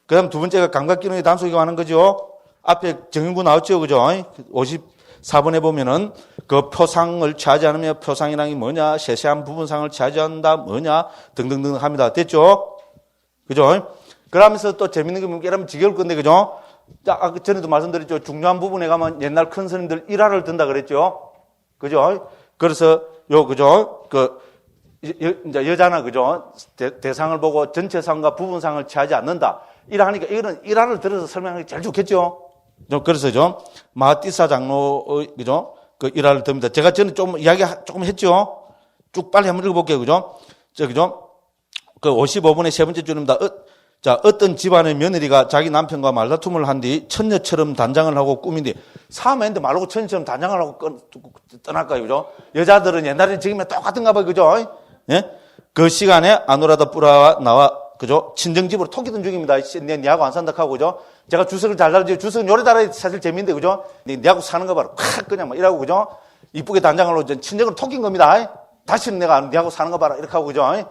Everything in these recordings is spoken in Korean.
그 다음 두 번째가 감각기능의 단속이라고 하는 거죠. 앞에 정의구 나왔죠. 그죠? 54번에 보면은 그 표상을 취하지 않으면 표상이라는 게 뭐냐, 세세한 부분상을 취하지 않는다, 뭐냐, 등등등 합니다. 됐죠? 그죠? 그러면서 또 재밌는 게 뭐냐면 이러면 지겨울 건데, 그죠? 아까 전에도 말씀드렸죠. 중요한 부분에 가면 옛날 큰 스님들 일화를 든다 그랬죠? 그죠? 그래서 그죠? 이제 여자나, 그죠? 대상을 보고 전체상과 부분상을 취하지 않는다. 이러하니까 이거는 일화를 들어서 설명하기 제일 좋겠죠? 그래서죠. 마하띠사 장로의, 그죠? 그 일화를 듭니다. 제가 전에 좀 이야기 조금 했죠? 쭉 빨리 한번 읽어볼게요. 그죠? 그죠? 그 55번의 세 번째 줄입니다. 자, 어떤 집안의 며느리가 자기 남편과 말다툼을 한 뒤 처녀처럼 단장을 하고 꾸민뒤 사업했는데 말고 처녀처럼 단장을 하고 떠날까요? 그죠? 여자들은 옛날에 지금이랑 똑같은가 봐요. 그죠? 예? 그 시간에 아누라다 뿌라와 나와, 그죠? 친정집으로 토끼던 중입니다. 니하고 안 산다 하고, 그죠? 제가 주석을 잘 달지, 주석은 요래 달아야 사실 재미인데, 그죠? 니하고 사는 거 봐라. 콱, 그냥 막 이러고, 그죠? 이쁘게 단장을 하고, 친정으로 토낀 겁니다. 다시는 내가 니하고 사는 거 봐라. 이렇게 하고, 그죠?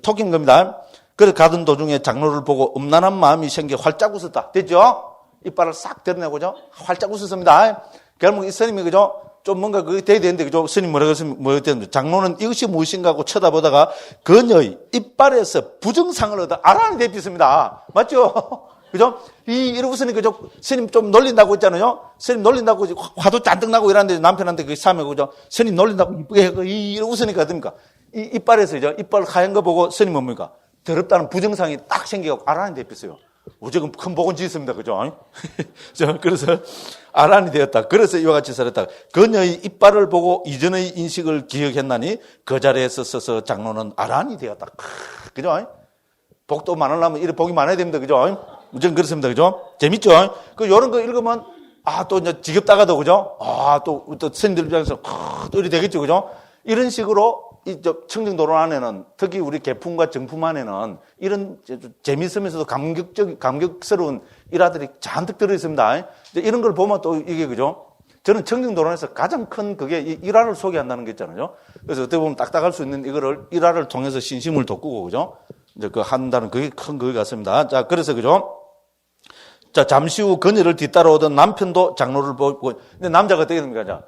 토낀 겁니다. 그래서 가던 도중에 장로를 보고 음란한 마음이 생겨 활짝 웃었다. 됐죠? 이빨을 싹 드러내고, 그죠? 활짝 웃었습니다. 결국 이 스님이, 그죠? 좀 뭔가 그게 돼야 되는데, 그죠? 스님 뭐라고 했으면, 뭐였는데, 장로는 이것이 무엇인가 하고 쳐다보다가 그녀의 이빨에서 부정상을 얻어 아란이 대피했습니다. 맞죠? 그죠? 이러고 스님, 그죠? 스님 좀 놀린다고 했잖아요? 스님 놀린다고 화도 잔뜩 나고 이러는데 남편한테 그게 사면, 그죠? 스님 놀린다고 이쁘게 하고 이러고 웃으니까 어떻습니까? 이빨에서, 그죠? 이빨 하얀 거 보고 스님 뭡니까? 더럽다는 부정상이 딱 생겨갖고 아란이 대피했어요. 무조건 큰 복은 짓습니다. 그죠? 그래서 아란이 되었다. 그래서 이와 같이 살았다. 그녀의 이빨을 보고 이전의 인식을 기억했나니 그 자리에 서서 장로는 아란이 되었다. 그죠? 복도 많으려면 이렇게 복이 많아야 됩니다. 그죠? 무조건 그렇습니다. 그죠? 재밌죠? 요런 거 읽으면 또 이제 지겹다가도, 그죠? 또 스님들 입장에서 또 이렇게 되겠죠. 그죠? 이런 식으로 청정도론 안에는 특히 우리 개품과 정품 안에는 이런 재미있으면서도 감격스러운 일화들이 잔뜩 들어있습니다. 이런 걸 보면 또 이게, 그죠? 저는 청정도론에서 가장 큰 그게 이 일화를 소개한다는 게 있잖아요. 그래서 어떻게 보면 딱딱할 수 있는 이거를 일화를 통해서 신심을 돋구고, 그죠? 이제 한다는 그게 큰 그게 같습니다. 자, 그래서, 그죠? 자, 잠시 후 그녀를 뒤따라오던 남편도 장로를 보고, 근데 남자가 어떻게 됩니까? 자,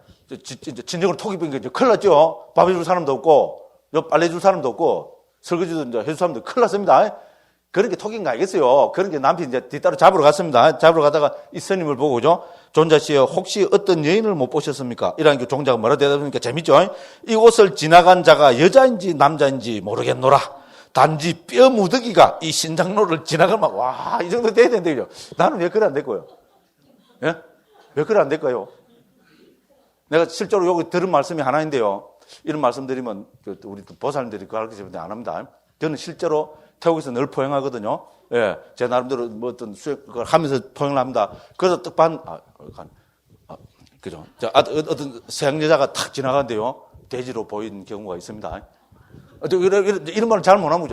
진정으로 톡이 빈 게 큰일 났죠. 밥 해줄 사람도 없고, 빨래 해줄 사람도 없고, 설거지도 이제 해줄 사람도 큰일 났습니다. 그런 게 톡인 거 알겠어요. 그런 게 남편이 이제 뒤따라 잡으러 갔습니다. 잡으러 가다가 이 스님을 보고, 그죠? 존자씨여, 혹시 어떤 여인을 못 보셨습니까? 이라는 게 종자가 뭐라 대답하니까 재밌죠? 이곳을 지나간 자가 여자인지 남자인지 모르겠노라. 단지 뼈 무더기가 이 신장로를 지나가면, 와, 이 정도 돼야 되는데, 그죠? 나는 왜 그래 안 될까요? 예? 왜 그래 안 될까요? 내가 실제로 여기 들은 말씀이 하나인데요. 이런 말씀 드리면 우리 보살님들이 그거 알겠지만 안 합니다. 저는 실제로 태국에서 늘 포행하거든요. 예, 제 나름대로 뭐 어떤 수행을 하면서 포행을 합니다. 그래서 그죠? 어떤 서양 여자가 탁 지나가는데요. 돼지로 보이는 경우가 있습니다. 이런 말을 잘 못하면,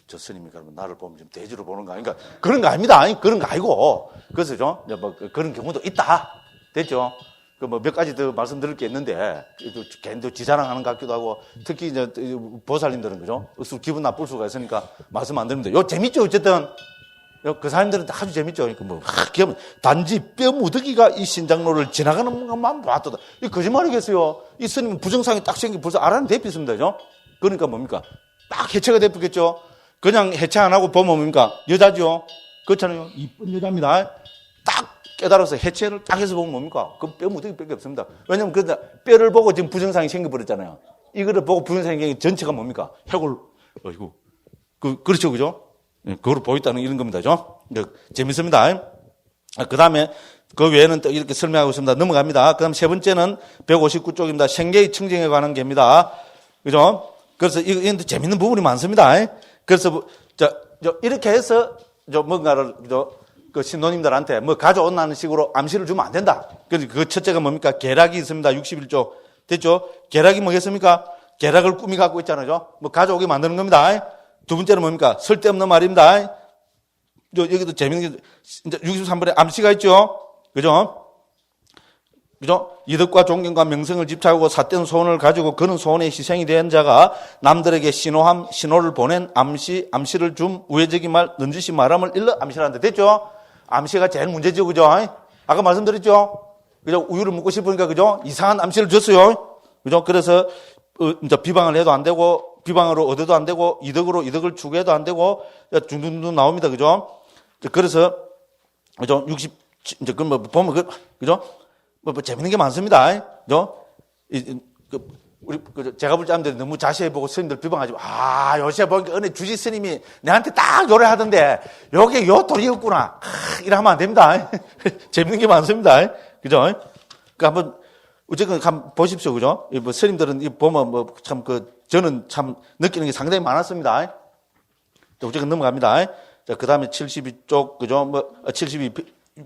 저 스님이 그러면 나를 보면 좀 돼지로 보는 거 아닌가? 그런 거 아닙니다. 그런 거 아니고. 그래서 뭐 그런 경우도 있다. 됐죠? 몇 가지 더 말씀드릴 게 있는데, 걔도 지자랑하는 것 같기도 하고, 특히 이제 보살님들은, 그죠? 기분 나쁠 수가 있으니까 말씀 안 드립니다. 재밌죠, 어쨌든. 그 사람들은 아주 재밌죠. 단지 뼈 무더기가 이 신장로를 지나가는 것만 봐도, 이 거짓말이겠어요. 이 스님은 부정상이 딱 생긴 벌써 알아는 대피했습니다. 그죠? 그러니까 뭡니까? 딱 해체가 대피겠죠? 그냥 해체 안 하고 보면 뭡니까? 여자죠? 그렇잖아요. 이쁜 여자입니다. 딱 깨달아서 해체를 딱 해서 보면 뭡니까? 그 뼈 무더기밖에 없습니다. 왜냐면 뼈를 보고 지금 부정상이 생겨버렸잖아요. 이거를 보고 부정상이 생긴 전체가 뭡니까? 해골, 어이구. 그렇죠, 그죠? 그걸 보였다는 이런 겁니다, 그죠? 재밌습니다. 그 다음에 그 외에는 또 이렇게 설명하고 있습니다. 넘어갑니다. 그 다음 세 번째는 159쪽입니다. 생계의 청정에 관한 게입니다. 그죠? 그래서 이건 재밌는 부분이 많습니다. 그래서, 이렇게 해서, 뭔가를, 그 신도님들한테 뭐 가져온다는 식으로 암시를 주면 안 된다. 그래서 그 첫째가 뭡니까? 계략이 있습니다. 61조. 됐죠? 계략이 뭐겠습니까? 계략을 꾸미 갖고 있잖아요. 뭐 가져오게 만드는 겁니다. 두 번째는 뭡니까? 쓸데없는 말입니다. 여기도 재밌는 게, 이제 63번에 암시가 있죠? 그죠? 그죠? 이득과 존경과 명성을 집착하고 삿된 소원을 가지고 그런 소원에 희생이 된 자가 남들에게 신호를 보낸 암시를 줌 우회적인 말, 넌지시 말함을 일러 암시한다. 됐죠? 암시가 제일 문제죠. 그죠? 아까 말씀드렸죠? 그죠? 우유를 먹고 싶으니까, 그죠? 이상한 암시를 줬어요. 그죠? 그래서, 이제 비방을 해도 안 되고, 비방으로 얻어도 안 되고, 이득으로 이득을 추구해도 안 되고, 둥둥둥 나옵니다. 그죠? 그래서, 그죠? 이제, 보면, 그죠? 재밌는 게 많습니다. 그죠? 제가 볼 때 사람들이 너무 자세해보고 스님들 비방하지. 요새 보니까 은혜 주지 스님이 내한테 딱 요래하던데, 요게 요 도리였구나. 이러면 안 됩니다. 재밌는 게 많습니다. 그죠? 그러니까 한번, 어쨌든 한번 보십시오. 그죠? 스님들은 보면 저는 참 느끼는 게 상당히 많았습니다. 어쨌든 넘어갑니다. 자, 그 다음에 72쪽, 그죠?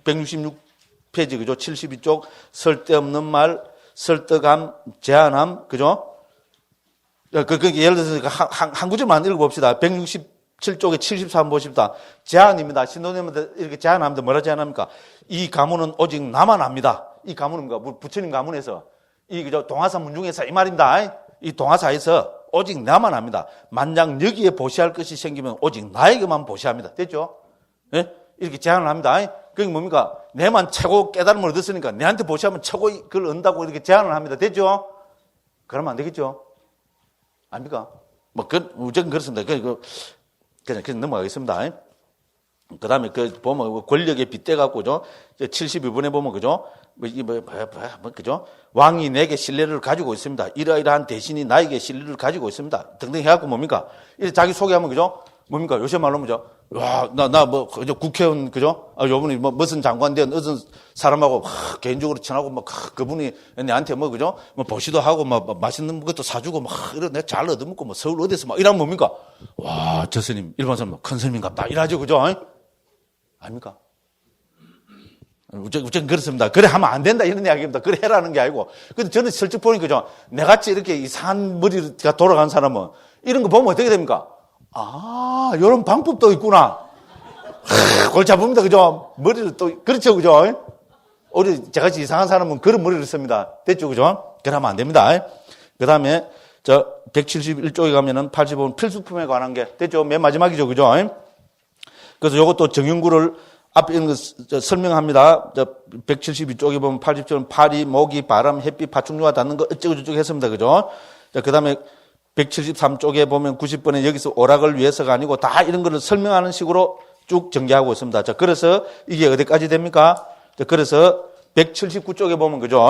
166페이지, 그죠? 72쪽, 쓸데없는 말, 설득함, 제한함, 그죠? 예를 들어서 한 구절만 읽어봅시다. 167쪽에 73번 보십시다. 제한입니다. 신도님한테 이렇게 제한하면 뭐라 제한합니까? 이 가문은 오직 나만 압니다. 이 가문은 뭔가? 부처님 가문에서, 그죠? 동화사 문중에서 이 말입니다. 이 동화사에서 오직 나만 압니다. 만약 여기에 보시할 것이 생기면 오직 나에게만 보시합니다. 됐죠? 예? 이렇게 제한을 합니다. 그게 뭡니까? 내만 최고 깨달음을 얻었으니까 내한테 보시하면 최고 그걸 얻는다고 이렇게 제한을 합니다. 됐죠? 그러면 안 되겠죠? 아닙니까? 무조건 그렇습니다. 그냥 넘어가겠습니다. 그 다음에 보면 권력에 빗대갖고, 그죠? 72번에 보면, 그죠? 그죠? 왕이 내게 신뢰를 가지고 있습니다. 이러이러한 대신이 나에게 신뢰를 가지고 있습니다. 등등 해갖고 뭡니까? 이렇게 자기 소개하면, 그죠? 뭡니까? 요새 말로 뭐죠? 와, 그죠? 국회의원, 그죠? 요분이 무슨 장관 된 어떤 사람하고, 개인적으로 친하고, 그분이 내한테 그죠? 보시도 하고, 맛있는 것도 사주고, 이런 내가 잘 얻어먹고, 서울 어디서 이러면 뭡니까? 와, 저 스님, 일반 사람, 큰 스님 같다. 이러죠, 그죠? 아닙니까? 어쨌든 그렇습니다. 그래 하면 안 된다 이런 이야기입니다. 그래 해라는 게 아니고. 근데 저는 슬쩍 보니까 그죠? 내같이 이렇게 이상한 머리가 돌아간 사람은 이런 거 보면 어떻게 됩니까? 이런 방법도 있구나. 골치 아픕니다. 그죠? 머리를 또, 그렇죠. 그죠? 우리 저같이 이상한 사람은 그런 머리를 씁니다. 됐죠. 그죠? 그러면 안 됩니다. 그 다음에 171쪽에 가면은 85번 필수품에 관한 게 됐죠. 맨 마지막이죠. 그죠? 그래서 이것도 정윤구를 앞에 있는 거 설명합니다. 172쪽에 보면 80쪽은 파리, 모기, 바람, 햇빛, 파충류가 닿는 거 어쩌고저쩌고 했습니다. 그죠? 그 다음에 173쪽에 보면 90번에 여기서 오락을 위해서가 아니고 다 이런 거를 설명하는 식으로 쭉 전개하고 있습니다. 자, 그래서 이게 어디까지 됩니까? 자, 그래서 179쪽에 보면, 그죠?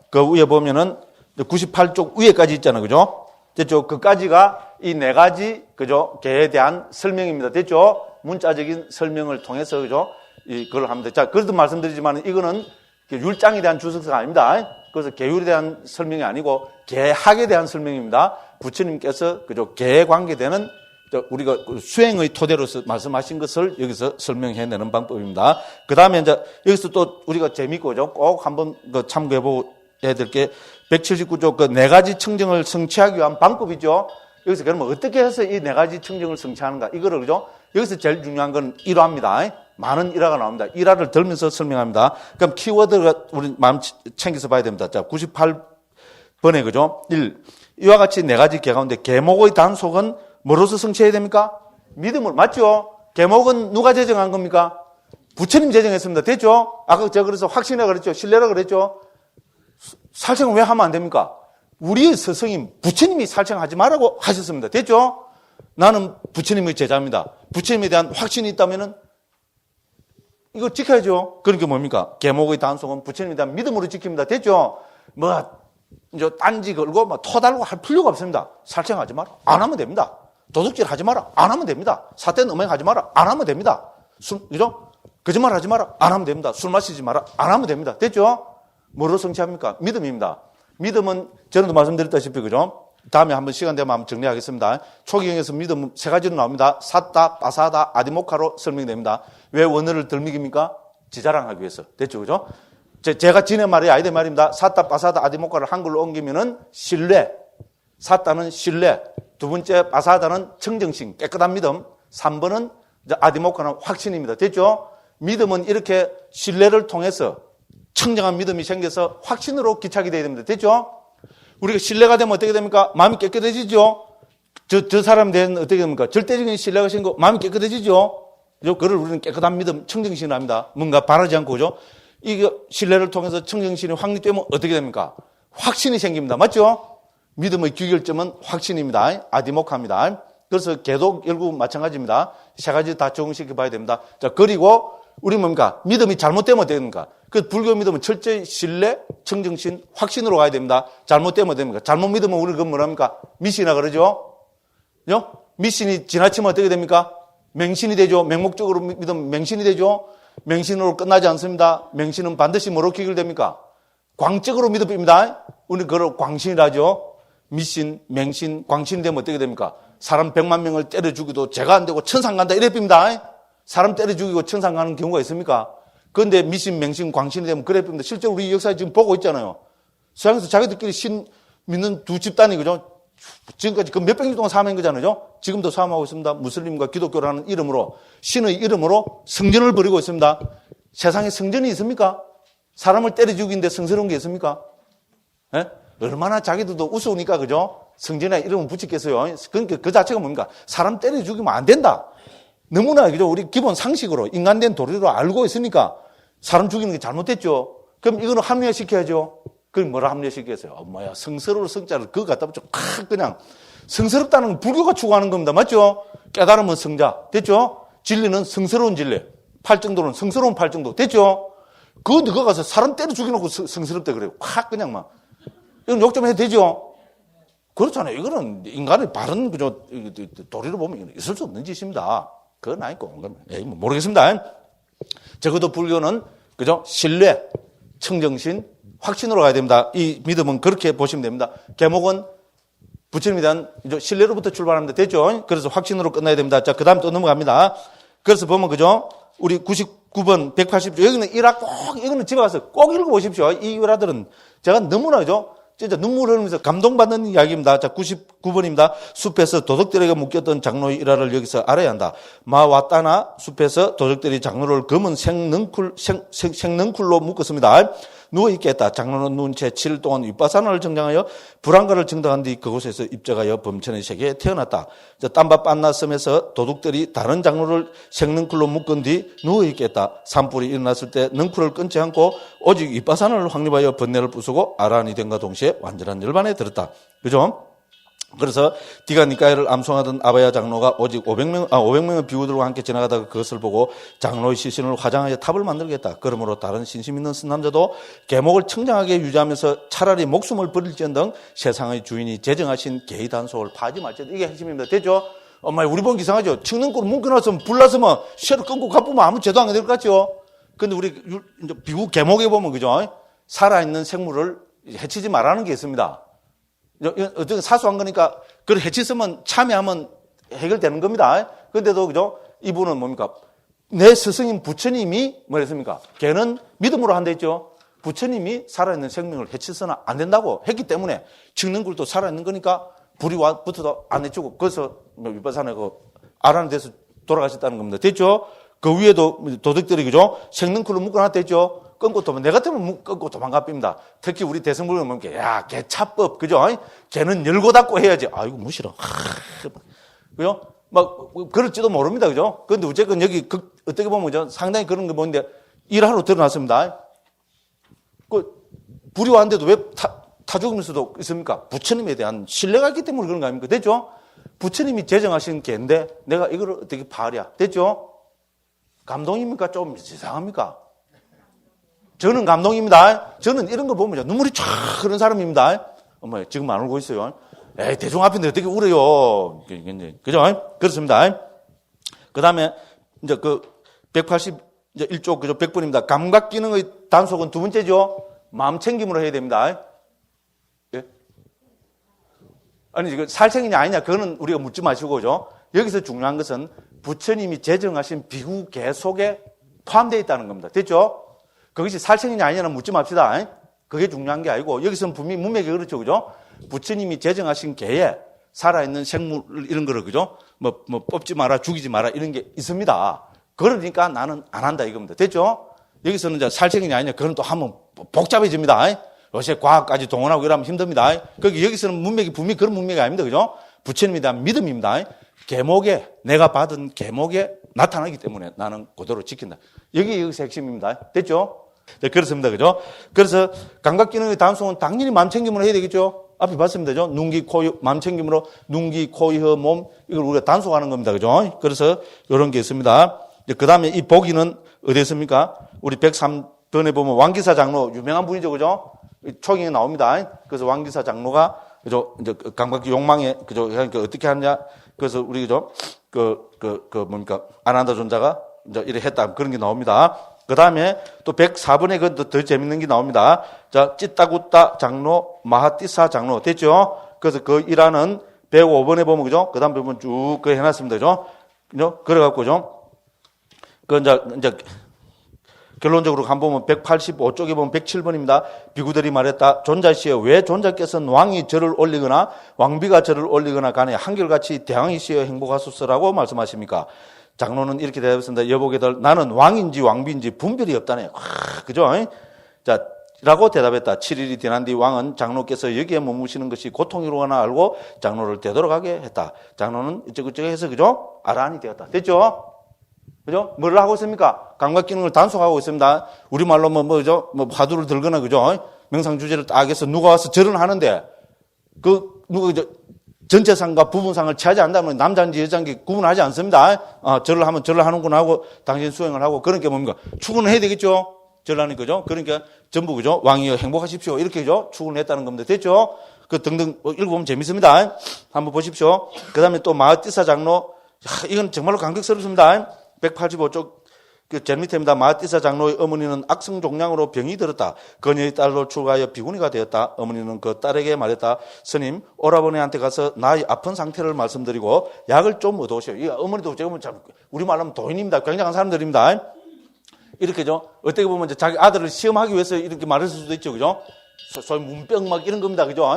그 위에 보면은 98쪽 위에까지 있잖아요. 그죠? 됐죠? 그까지가 이 네 가지, 그죠? 개에 대한 설명입니다. 됐죠? 문자적인 설명을 통해서, 그죠? 그걸 합니다. 자, 그래도 말씀드리지만 이거는 율장에 대한 주석서가 아닙니다. 그래서 계율에 대한 설명이 아니고 계학에 대한 설명입니다. 부처님께서, 그죠? 계에 관계되는 우리가 수행의 토대로서 말씀하신 것을 여기서 설명해내는 방법입니다. 그 다음에 이제 여기서 또 우리가 재밌고, 그죠? 꼭 한번 참고해봐야 될 게 179쪽 그 네 가지 청정을 성취하기 위한 방법이죠. 여기서 그러면 어떻게 해서 이 네 가지 청정을 성취하는가? 이거를, 그죠? 여기서 제일 중요한 건 일화입니다. 많은 일화가 나옵니다. 일화를 들면서 설명합니다. 그럼 키워드가 우리 마음 챙겨서 봐야 됩니다. 자, 98번에, 그죠? 1. 이와 같이 네 가지 개 가운데 계목의 단속은 뭐로서 성취해야 됩니까? 믿음으로. 맞죠? 계목은 누가 제정한 겁니까? 부처님 제정했습니다. 됐죠? 아까 제가 그래서 확신이라 그랬죠? 신뢰라 그랬죠? 살생을 왜 하면 안 됩니까? 우리의 스승님, 부처님이 살생하지 말라고 하셨습니다. 됐죠? 나는 부처님의 제자입니다. 부처님에 대한 확신이 있다면은 이거 지켜야죠. 그러니까 뭡니까? 계목의 단속은 부처님에 대한 믿음으로 지킵니다. 됐죠? 이제 딴지 걸고 토 달고 할 필요가 없습니다. 살생하지 마라. 안 하면 됩니다. 도둑질 하지 마라. 안 하면 됩니다. 사태는 음행하지 마라. 안 하면 됩니다. 그죠? 거짓말 하지 마라. 안 하면 됩니다. 술 마시지 마라. 안 하면 됩니다. 됐죠? 뭐로 성취합니까? 믿음입니다. 믿음은 전에도 말씀드렸다시피, 그죠? 다음에 한번 시간 되면 한번 정리하겠습니다. 초기경에서 믿음 세 가지로 나옵니다. 사따, 빠사다, 아디모카로 설명됩니다. 왜 원어를 덜 믿깁니까? 지자랑하기 위해서. 됐죠? 그죠? 제가 지낸 말이 아이들 말입니다. 사따, 빠사다, 아디모카를 한글로 옮기면은 신뢰. 사따는 신뢰. 두 번째, 빠사다는 청정심, 깨끗한 믿음. 3번은 아디모카는 확신입니다. 됐죠? 믿음은 이렇게 신뢰를 통해서 청정한 믿음이 생겨서 확신으로 기착이 돼야 됩니다. 됐죠? 우리가 신뢰가 되면 어떻게 됩니까? 마음이 깨끗해지죠? 저 사람 대한 어떻게 됩니까? 절대적인 신뢰가 생기고 마음이 깨끗해지죠? 그걸 우리는 깨끗한 믿음, 청정신을 합니다. 뭔가 바라지 않고, 그죠? 이 신뢰를 통해서 청정신이 확립되면 어떻게 됩니까? 확신이 생깁니다. 맞죠? 믿음의 귀결점은 확신입니다. 아디모카입니다. 그래서 계속 결국 마찬가지입니다. 세 가지 다 적용시켜 봐야 됩니다. 자, 그리고 우리 뭡니까? 믿음이 잘못되면 어떻게 됩니까? 그 불교 믿음은 철저히 신뢰, 청정신, 확신으로 가야 됩니다. 잘못되면 어떻게 됩니까? 잘못 믿으면 우리 그건 뭐랍니까? 미신이라 그러죠? 미신이 지나치면 어떻게 됩니까? 맹신이 되죠. 맹목적으로 믿으면 맹신이 되죠. 맹신으로 끝나지 않습니다. 맹신은 반드시 뭐로 귀결됩니까? 광적으로 믿음입니다. 우리 그걸 광신이라 하죠. 미신, 맹신, 광신이 되면 어떻게 됩니까? 사람 100만 명을 때려 죽여도 죄가 안 되고 천상 간다 이래 빕니다. 사람 때려 죽이고 천상 가는 경우가 있습니까? 그런데 미신, 맹신, 광신이 되면 그래 빕니다. 실제로 우리 역사에 지금 보고 있잖아요. 서양에서 자기들끼리 신 믿는 두 집단이, 그죠? 지금까지 그 몇백 년 동안 사모한 거잖아요. 지금도 사모하고 있습니다. 무슬림과 기독교라는 이름으로, 신의 이름으로 성전을 벌이고 있습니다. 세상에 성전이 있습니까? 사람을 때려 죽이는데 성스러운 게 있습니까? 예? 얼마나 자기들도 우스우니까, 그죠? 성전에 이름을 붙였겠어요. 그러니까 그 자체가 뭡니까? 사람 때려 죽이면 안 된다. 너무나, 그죠? 우리 기본 상식으로, 인간된 도리로 알고 있으니까 사람 죽이는 게 잘못됐죠. 그럼 이거는 합리화시켜야죠. 그럼 뭐라 합리화시켰어요? 뭐야, 성스러울 성자를 그거 갖다 붙여. 그냥. 성스럽다는 건 불교가 추구하는 겁니다. 맞죠? 깨달으면 성자. 됐죠? 진리는 성스러운 진리. 팔정도는 성스러운 팔정도. 됐죠? 그거 너가 가서 사람 때려 죽여놓고 성스럽다 그래요. 확 그냥 막. 이건 욕 좀 해도 되죠? 그렇잖아요. 이거는 인간의 바른, 그죠? 도리로 보면 있을 수 없는 짓입니다. 그건 아니고. 모르겠습니다. 적어도 불교는, 그죠? 신뢰, 청정신, 확신으로 가야 됩니다. 이 믿음은 그렇게 보시면 됩니다. 계목은 부처님에 대한 신뢰로부터 출발합니다. 됐죠? 그래서 확신으로 끝나야 됩니다. 자, 그 다음 또 넘어갑니다. 그래서 보면, 그죠? 우리 99번, 180조. 여기는 일화 꼭, 이거는 집에 가서 꼭 읽어보십시오. 이 일화들은 제가 너무나, 그죠? 진짜 눈물 흘리면서 감동받는 이야기입니다. 자, 99번입니다. 숲에서 도둑들에게 묶였던 장로의 일화를 여기서 알아야 한다. 마와따나 숲에서 도둑들이 장로를 검은 생능쿨로 묶었습니다. 누워있겠다. 장로는 누운 채 7일 동안 윗바사나를 정장하여 불안가를 정당한 뒤 그곳에서 입적하여 범천의 세계에 태어났다. 땀바 빤나 섬에서 도둑들이 다른 장로를 생능쿨로 묶은 뒤 누워있겠다. 산불이 일어났을 때 능쿨을 끊지 않고 오직 윗바사나를 확립하여 번뇌를 부수고 아란이 된과 동시에 완전한 열반에 들었다. 그죠? 그래서 디가니까이를 암송하던 아바야 장로가 오직 500명의 비구들과 함께 지나가다가 그것을 보고 장로의 시신을 화장하여 탑을 만들겠다. 그러므로 다른 신심 있는 선남자도 계목을 청정하게 유지하면서 차라리 목숨을 버릴지언정 세상의 주인이 제정하신 개의 단속을 파지 말지어다. 이게 핵심입니다. 됐죠? 엄마, 우리 보기 이상하죠? 층능골 뭉겨놨으면 불났으면 쇠를 끊고 가쁘면 아무 죄도 안 될 것 같죠? 근데 우리 비구 계목에 보면, 그죠? 살아있는 생물을 해치지 말라는 게 있습니다. 어떻게 사소한 거니까, 그걸 해치으면 참여하면 해결되는 겁니다. 그런데도, 그죠? 이분은 뭡니까? 내 스승인 부처님이 뭐랬습니까? 걔는 믿음으로 한다 했죠? 부처님이 살아있는 생명을 해치서는 안 된다고 했기 때문에 층능굴도 살아있는 거니까 불이 붙어도 안 해주고, 거기서 윗바산에 아라는 데서 돌아가셨다는 겁니다. 됐죠? 그 위에도 도둑들이, 그죠? 생능굴로 묶어놨다 했죠? 끊고 도망, 내 같으면 끊고 도망갑니다. 특히 우리 대승불은 뭡니까? 야, 개차법, 그죠? 개는 열고 닫고 해야지. 아이고, 무시라. 그죠? 막, 그럴지도 모릅니다. 그죠? 근데 어쨌든 여기, 어떻게 보면, 그죠? 상당히 그런 거 보는데, 일하러 드러났습니다. 불이 왔는데도 왜 타 죽으면서도 있습니까? 부처님에 대한 신뢰가 있기 때문에 그런 거 아닙니까? 됐죠? 부처님이 제정하신 개인데, 내가 이걸 어떻게 파랴? 됐죠? 감동입니까? 좀 이상합니까? 저는 감동입니다. 저는 이런 거 보면 눈물이 쫙 흐르는 사람입니다. 엄마, 지금 안 울고 있어요. 에이, 대중 앞인데 어떻게 울어요. 그죠? 그렇습니다. 그 다음에, 이제 181쪽, 그죠? 100번입니다. 감각 기능의 단속은 두 번째죠. 마음 챙김으로 해야 됩니다. 예? 아니, 살생이냐 아니냐, 그거는 우리가 묻지 마시고, 그죠? 여기서 중요한 것은 부처님이 제정하신 비구계 속에 포함되어 있다는 겁니다. 됐죠? 그것이 살생이냐 아니냐는 묻지 맙시다. 그게 중요한 게 아니고, 여기서는 분명히 문맥이 그렇죠. 그죠? 부처님이 제정하신 개에 살아있는 생물, 이런 거를, 그죠? 뽑지 마라, 죽이지 마라, 이런 게 있습니다. 그러니까 나는 안 한다, 이겁니다. 됐죠? 여기서는 이제 살생이냐 아니냐, 그건 또 한번 복잡해집니다. 요새 과학까지 동원하고 이러면 힘듭니다. 여기서는 문맥이 분명히 그런 문맥이 아닙니다. 그죠? 부처님에 대한 믿음입니다. 계목에, 내가 받은 계목에 나타나기 때문에 나는 그대로 지킨다. 여기서 핵심입니다. 됐죠? 네, 그렇습니다. 그죠? 그래서 감각기능의 단속은 당연히 마음챙김으로 해야 되겠죠? 앞에 봤습니다. 그죠? 눈, 귀, 코, 마음챙김으로 눈, 귀, 코, 혀, 몸, 이걸 우리가 단속하는 겁니다. 그죠? 그래서 이런 게 있습니다. 그 다음에 이 보기는 어디 있습니까? 우리 103번에 보면 왕기사 장로, 유명한 분이죠. 그죠? 초경에 나옵니다. 그래서 왕기사 장로가, 그죠? 이제 감각기 욕망에, 그죠? 그러니까 어떻게 하느냐? 그래서 우리, 그죠? 뭡니까? 아난다 존자가 이제 이래 했다. 그런 게 나옵니다. 그 다음에 또 104번에 그 더 재밌는 게 나옵니다. 자, 찌따구따 장로, 마하띠사 장로. 됐죠? 그래서 그 일하는 105번에 보면, 그죠? 그 다음 부분 쭉 그 해놨습니다. 그죠? 그죠? 그래갖고, 그죠? 이제, 결론적으로 한번 보면 185쪽에 보면 107번입니다. 비구들이 말했다. 존자시여, 왜 존자께서는 왕이 절을 올리거나 왕비가 절을 올리거나 간에 한결같이 대왕이시여 행복하소서라고 말씀하십니까? 장로는 이렇게 대답했습니다. 여보게들, 나는 왕인지 왕비인지 분별이 없다네. 그죠? 자, 라고 대답했다. 7일이 지난 뒤 왕은 장로께서 여기에 머무시는 것이 고통이로구나 알고 장로를 되돌아가게 했다. 장로는 이쪽저쪽 해서, 그죠? 아란이 되었다. 됐죠? 그죠? 뭘 하고 있습니까? 감각기능을 단속하고 있습니다. 우리말로 뭐죠? 화두를 들거나, 그죠? 명상주제를 딱 해서 누가 와서 절을 하는데, 전체상과 부분상을 차지 한다면 남자인지 여자인지 구분하지 않습니다. 절을 하면 절을 하는구나 하고 당신 수행을 하고 그런 게 뭡니까? 출근을 해야 되겠죠? 절하는 거죠? 그러니까 전부 그죠? 왕이여 행복하십시오. 이렇게 그죠? 출근을 했다는 겁니다. 됐죠? 그 등등 읽어보면 재밌습니다. 한번 보십시오. 그 다음에 또 마하띠사 장로. 이건 정말로 감격스럽습니다. 185쪽 제일 밑에입니다. 마하띠사 장로의 어머니는 악성종양으로 병이 들었다. 그녀의 딸로 출가하여 비구니가 되었다. 어머니는 그 딸에게 말했다. 스님, 오라버니한테 가서 나의 아픈 상태를 말씀드리고 약을 좀 얻어오시오. 이 어머니도 지금 우리말로 하면 도인입니다. 굉장한 사람들입니다. 이렇게죠. 어떻게 보면 이제 자기 아들을 시험하기 위해서 이렇게 말했을 수도 있죠. 그죠? 소위 문병 막 이런 겁니다. 그죠?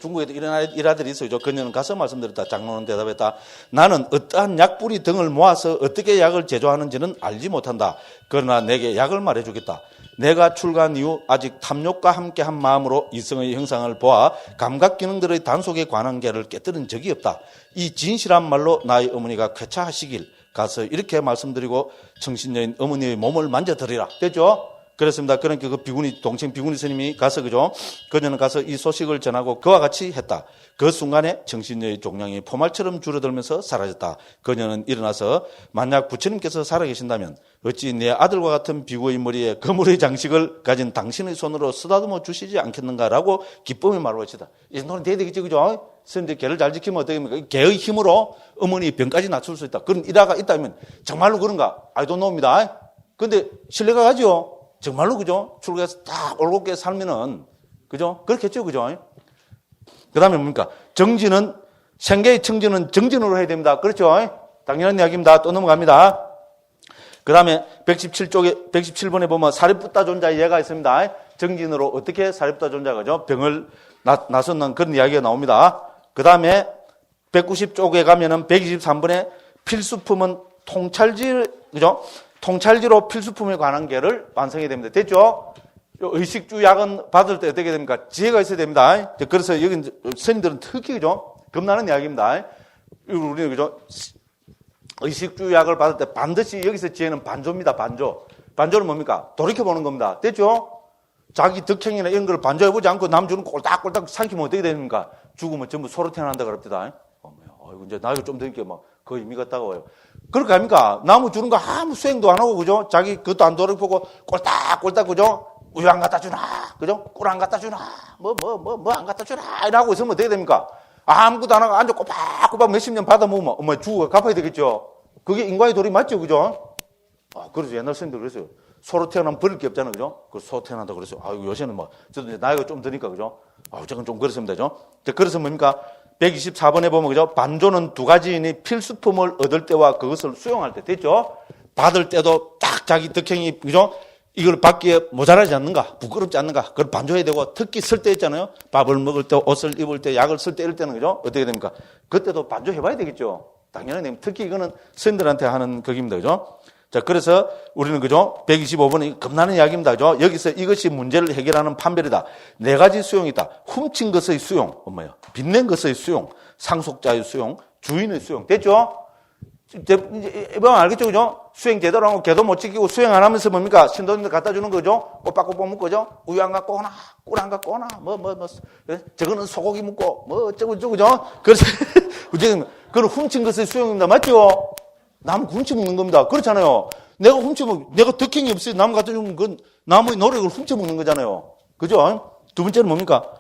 중국에도 이런 일화들이 있어요. 그죠? 그녀는 가서 말씀드렸다. 장로는 대답했다. 나는 어떠한 약뿌리 등을 모아서 어떻게 약을 제조하는지는 알지 못한다. 그러나 내게 약을 말해주겠다. 내가 출가한 이후 아직 탐욕과 함께한 마음으로 이성의 형상을 보아 감각기능들의 단속에 관한 계를 깨뜨린 적이 없다. 이 진실한 말로 나의 어머니가 쾌차하시길 가서 이렇게 말씀드리고 청신여인 어머니의 몸을 만져드리라. 됐죠? 그렇습니다. 그러니까 그 비구니, 동생 비구니 스님이 가서, 그죠? 그녀는 가서 이 소식을 전하고 그와 같이 했다. 그 순간에 정신여의 종량이 포말처럼 줄어들면서 사라졌다. 그녀는 일어나서 만약 부처님께서 살아계신다면 어찌 내 아들과 같은 비구의 머리에 거물의 장식을 가진 당신의 손으로 쓰다듬어 주시지 않겠는가라고 기쁨의 말로 외치다. 이 정도는 돼야 되겠지, 그죠? 스님들 개를 잘 지키면 어떻게 됩니까? 개의 힘으로 어머니의 병까지 낮출 수 있다. 그런 일화가 있다면 정말로 그런가? I don't know입니다. 근데 신뢰가 가죠? 정말로, 그죠? 출가해서 딱 올곧게 살면은, 그죠? 그렇겠죠, 그죠? 그 다음에 뭡니까? 정진은, 생계의 청진은 정진으로 해야 됩니다. 그렇죠? 당연한 이야기입니다. 또 넘어갑니다. 그 다음에 117번에 보면 사리푸타 존자의 예가 있습니다. 정진으로 어떻게 사리푸타 존자가, 그죠? 병을 나섰는 그런 이야기가 나옵니다. 그 다음에 190쪽에 가면은 123번에 필수품은 통찰질, 그죠? 통찰지로 필수품에 관한 계를 완성해야 됩니다. 됐죠? 의식주 약은 받을 때 어떻게 됩니까? 지혜가 있어야 됩니다. 그래서 여기 스님들은 특히, 그죠? 겁나는 이야기입니다. 우리는, 그죠? 의식주 약을 받을 때 반드시 여기서 지혜는 반조입니다. 반조. 반조는 뭡니까? 돌이켜보는 겁니다. 됐죠? 자기 덕행이나 이런 걸 반조해보지 않고 남 주는 꼴딱꼴딱 삼키면 어떻게 됩니까? 죽으면 전부 소로 태어난다 그럽니다. 아이고, 이제 나이가 좀 드니까 막 그 의미가 따가워요. 그렇게 합니까? 나무 주는 거 아무 수행도 안 하고, 그죠? 자기 그것도 안 돌아보고 꼴딱꼴딱, 그죠? 우유 안 갖다 주나? 그죠? 꿀 안 갖다 주나? 뭐 안 갖다 주나? 이러고 있으면 어떻게 됩니까? 아무것도 안 하고 앉아 꼬박꼬박 몇십 년 받아 먹으면 엄마 주고 갚아야 되겠죠? 그게 인과의 도리 맞죠? 그죠? 그래서 옛날 스님들 그랬어요. 소로 태어나면 버릴 게 없잖아요. 그죠? 그래서 소 태어난다 그랬어요. 요새는 뭐, 저도 이제 나이가 좀 드니까, 그죠? 저건 좀 그렇습니다. 그죠? 그래서 뭡니까? 124번에 보면, 그죠? 반조는 두 가지이니 필수품을 얻을 때와 그것을 수용할 때 됐죠? 받을 때도 딱 자기 덕행이, 그죠? 이걸 받기에 모자라지 않는가? 부끄럽지 않는가? 그걸 반조해야 되고, 특히 쓸 때 있잖아요? 밥을 먹을 때, 옷을 입을 때, 약을 쓸 때 이럴 때는, 그죠? 어떻게 됩니까? 그때도 반조해봐야 되겠죠? 당연히, 특히 이거는 스님들한테 하는 극입니다. 그죠? 자, 그래서 우리는 그죠? 125번이 겁나는 이야기입니다. 그죠? 여기서 이것이 문제를 해결하는 판별이다. 네 가지 수용이 있다. 훔친 것의 수용, 뭐예요? 빚낸 것의 수용, 상속자의 수용, 주인의 수용. 됐죠? 이제 이번 알겠죠? 그죠? 수행 제대로 하고 개도 못 지키고 수행 안 하면서 뭡니까? 신도님들 갖다 주는 거죠? 꼬박꼬박 먹고, 그죠? 우유 안 갖고 오나, 꿀 안 갖고 오나, 저거는 소고기 먹고, 어쩌고, 그죠? 그래서, 그건 훔친 것의 수용입니다. 맞죠? 남 훔쳐 먹는 겁니다. 그렇잖아요. 내가 내가 덕행이 없어요. 남 갖다 주는 건 남의 노력을 훔쳐 먹는 거잖아요. 그죠? 두 번째는 뭡니까?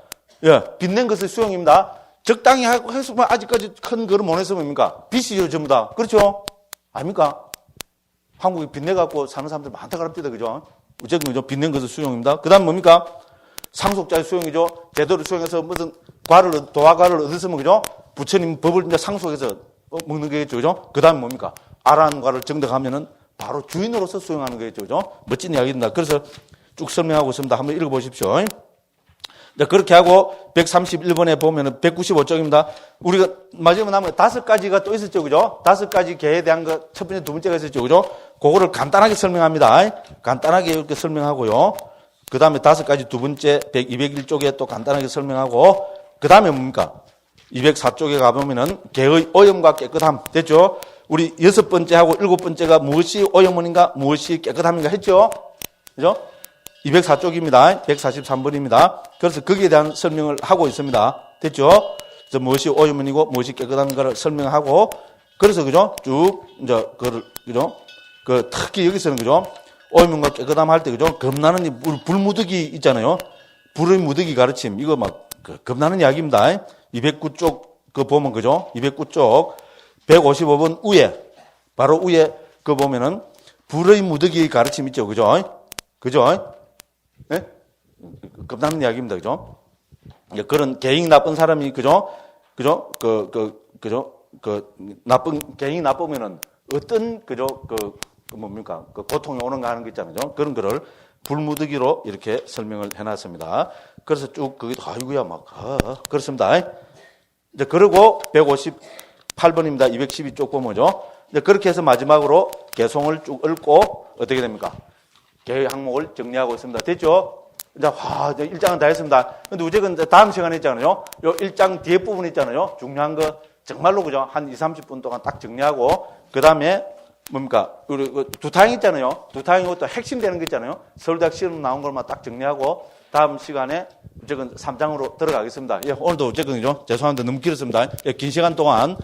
예, 빚낸 것의 수용입니다. 적당히 했으면 아직까지 큰 거를 못 해서 뭡니까? 빚이죠, 전부 다. 그렇죠? 아닙니까? 한국에 빚내갖고 사는 사람들 많다 그럽니다. 그죠? 어쨌든, 그죠? 빚낸 것의 수용입니다. 그 다음 뭡니까? 상속자의 수용이죠. 제대로 수용해서 무슨 도화과를 얻었으면, 그죠? 부처님 법을 이제 상속해서 먹는 거겠죠. 그죠? 그 다음 뭡니까? 아라한과를 정득하면은 바로 주인으로서 수용하는 거겠죠. 그죠? 멋진 이야기입니다. 그래서 쭉 설명하고 있습니다. 한번 읽어보십시오. 자, 그렇게 하고 131번에 보면은 195쪽입니다. 우리가 마지막에 남은 5가지가 또 있었죠. 그죠? 5가지 개에 대한 거 첫 번째, 두 번째가 있었죠. 그죠? 그거를 간단하게 설명합니다. 간단하게 이렇게 설명하고요. 그 다음에 5가지 두 번째 201쪽에 또 간단하게 설명하고 그 다음에 뭡니까? 204쪽에 가보면은 개의 오염과 깨끗함. 됐죠? 우리 6번째하고 7번째가 무엇이 오염원인가, 무엇이 깨끗함인가 했죠? 그죠? 204쪽입니다. 143번입니다. 그래서 거기에 대한 설명을 하고 있습니다. 됐죠? 그래서 무엇이 오염원이고 무엇이 깨끗한가를 설명하고, 그래서 그죠? 쭉, 이제, 그죠? 특히 여기서는 그죠? 오염원과 깨끗함 할 때 그죠? 겁나는 불무더기 있잖아요. 불의 무더기 가르침. 이거 겁나는 이야기입니다. 209쪽, 보면 그죠? 209쪽, 155번 위에, 바로 위에, 보면은, 불의 무더기 가르침 있죠. 그죠? 그죠? 네? 겁나는 이야기입니다. 그죠? 그런 개인이 나쁜 사람이, 그죠? 그죠? 개인이 나쁘면은, 어떤, 그죠? 뭡니까? 고통이 오는가 하는 거 있잖아요. 그런 거를 불무더기로 이렇게 설명을 해놨습니다. 그래서 쭉, 아이고야, 그렇습니다. 이제, 그리고 158번입니다. 212쪽 보면죠. 이제 그렇게 해서 마지막으로 개송을 쭉 읊고, 어떻게 됩니까? 개의 항목을 정리하고 있습니다. 됐죠? 이제, 1장은 다 했습니다. 근데 우리가 다음 시간에 있잖아요. 요 1장 뒤에 부분 있잖아요. 중요한 거, 정말로 그죠? 한 20, 30분 동안 딱 정리하고, 그 다음에, 뭡니까? 우리 두타행 있잖아요. 두타행 것도 핵심 되는 거 있잖아요. 서울대학 시험 나온 걸만 딱 정리하고, 다음 시간에 어쨌든 3장으로 들어가겠습니다. 예, 오늘도 어쨌든요. 죄송한데 너무 길었습니다. 예, 긴 시간 동안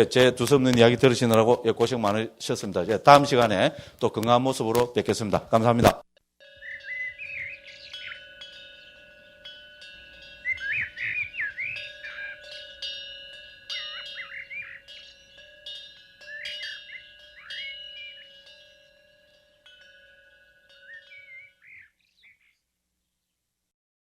제 두서없는 이야기 들으시느라고 고생 많으셨습니다. 예, 다음 시간에 또 건강한 모습으로 뵙겠습니다. 감사합니다.